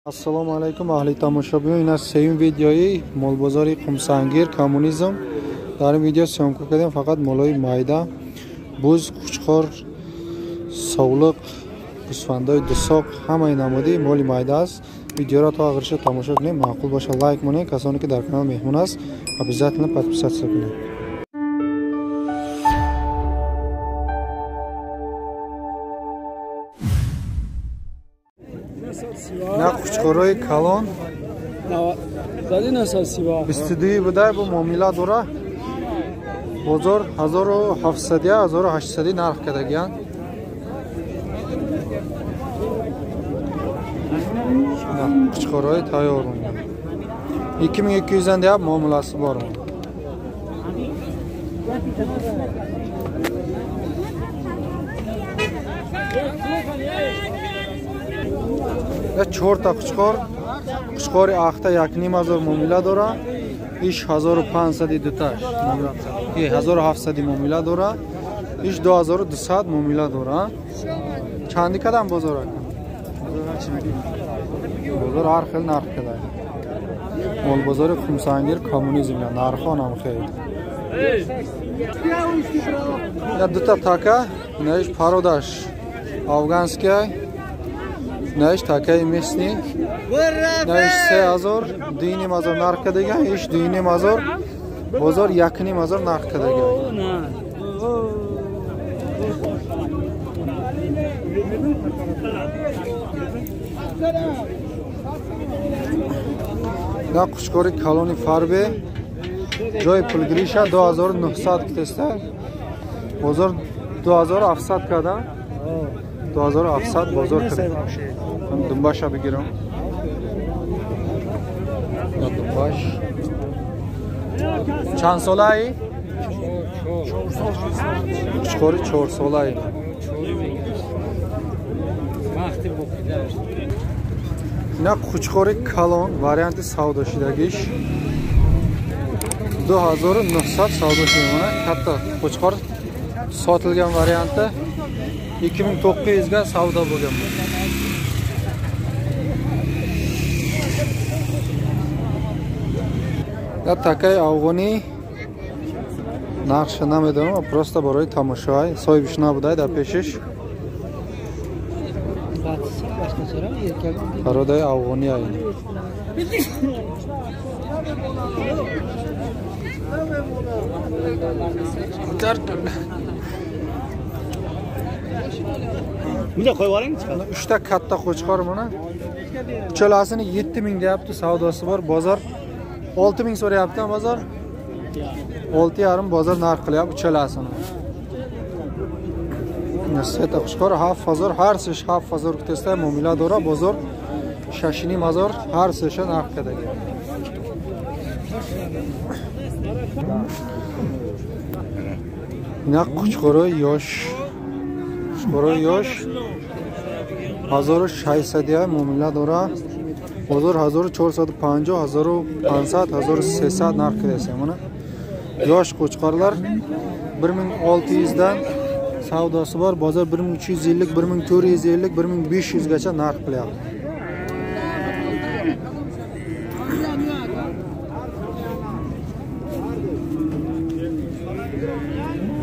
Assalomu alaykum ahli tomoshabin. Ina sevim videoyi molbozori Qumsangir kommunizm. Dar in video syomka kardem faqat moloi mayda buz quchqor sog'liq gusfandoy dusoq hamma namudi moli mayda است. Videoga to og'ircha tomosha qiling, ma'qul bo'lsa like qiling, kasoniki dar kanal mehmon است обязательно подписаться qiling. На кучкорои калон истидии будай бу муомила дора бозор 1700 1800 нарх кардагиян. Кучкорои тайёр 2200 дeb muomalasi bor. Ya chorta quchqori axta 1000 muomala dora. Ish 1500 dutash. 1700 muomala dora. Ish 2200 muomala dora. Chandi qadam bozor ekan. Bozor har xil narx qiladi. Mol bozori Qumsangir kommunizm narxi ham xeyr. Ya duta taka, naish parodash afganskiy. Naish takay mesni. Naish 3000 dini mazor narx qiladigan, ish dini mazor bozor yakini mazor narx qiladigan. Na quchqori kaloni farbe joy pulgrisha 2900 kitesta. Bozor 2700 kada. 2700 bozor qildi. Dumbash بگیرم. Dumbash. چند ساله ای؟ 4 ساله ای. نه quchqori kalon varianti savdo shidagis 2900 savdo shidagina katta quchqor sotilgan varianti 2900 ga savdo bo'lgan. Я такой афгони нақша намедонам, просто барои тамошои соҳибиш набудай дар пешиш. Бародаи афгони ай. Bunday qo'yib oling. 3 ta katta qo'chqor mana. Uchalasini 7000 deyapti, savdosi bor. Bozor 6000 so'rayapti bozor. 6,5 bozor narx qilyapti uchalasini. Naseta qo'chqor 7000 har sish 7000 kitesta muomala dora bozor shashini mazor har sish narx qiladi. Na quchqori yosh 1600 muomala dora bozor 1450 1500 1300 narx qiladi. Mana yosh qo'chqorlar 1600 dan savdosi bor. Bozor 1350 1450 1500 gacha narx qilyapti.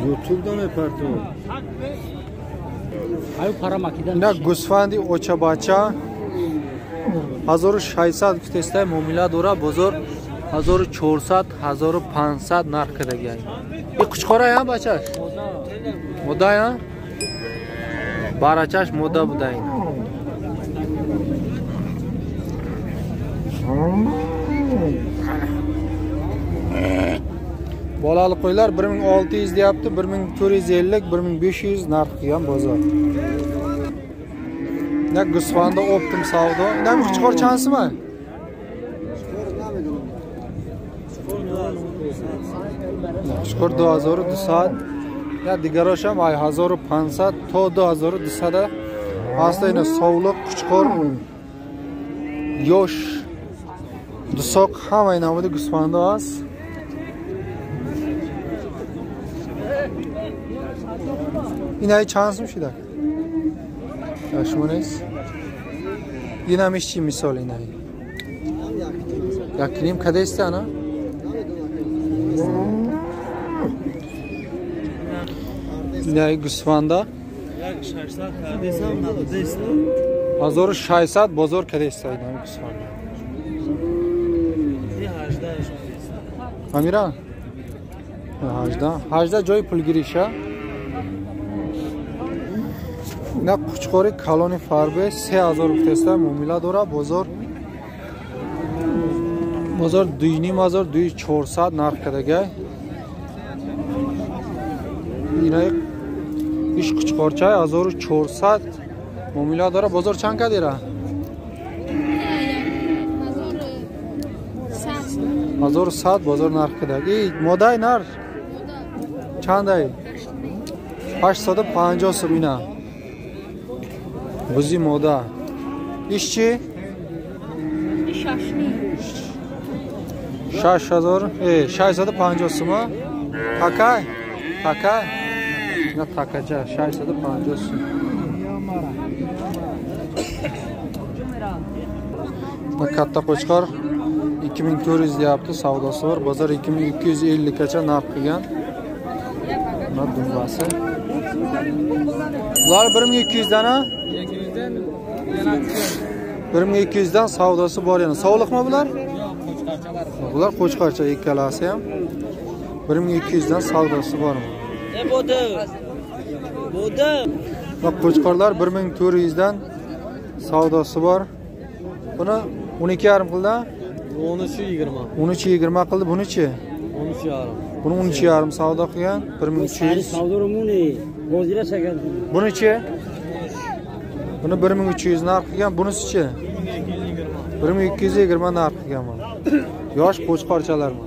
YouTube'dan yapardı. Ayu para makidan. Ne gusfandi ochabacha 1600 kitesta muomala dora bozor 1400 1500 narx qiladigan. Bu quchqora ham bachash. Moda ya? Barachash moda budayin. Bolali qo'ylar 1600 deyapti, 1450, 1500 narx qilgan bozor. Ne gusfanda optim savdo. Ne quchqor chansimi? Quchqor 2200 ya digarosh ham 1500 to 2200 da aslida sog'liq quchqor yosh dusoq hamma namida gusfanda است. Inay chansmi shida. Yaxshi bo'laysiz. dinamishchi misol ina. Yakrim kadaysa ana? Ne Gusvanda? 600 kadaysa nadadaysa. 1600 bozor kadaysa ina Gusvanda. Amira? Hajda joy pul girisha. Na Quchqori kaloni farbe 3000 rupiya muomila dora bozor 2400 narx kadaga. Ina ish Quchqorcha 1400 muomila dora bozor chand kadira? 1100 bozor narx kadaga. Moday nar chanday? 850 so'm ina. Buzi moda. İşçi? 6000. 650 so'm. Takay? Na takacha 650 so'm. Bu katta Qo'chqor 2400 deyapti, savdosi bor. Bozor 2250 gacha narx qilgan. Buna dumbasi. Bular 1200 dan a? 1200 dan savdosi bor yana. Sog'liqmi bular? Yo'q, bular Qo'chqorcha ikkalasi ham. 1200 dan savdosi bormi? Bo'di. Bak Qo'chqorlar 1400 dan savdosi bor. Buni 12,5 qildi. 13.20. 13.20 qildi, buni-chi? 13.5. Buni 13,5 savdo qilgan, 1300. Savdorumuni bozira chagan. Buni-chi? Buni 1300 narx qilgan, bunisi-chi? 1220 narx qilgan bu. Yosh Qo'chqorchalar bu.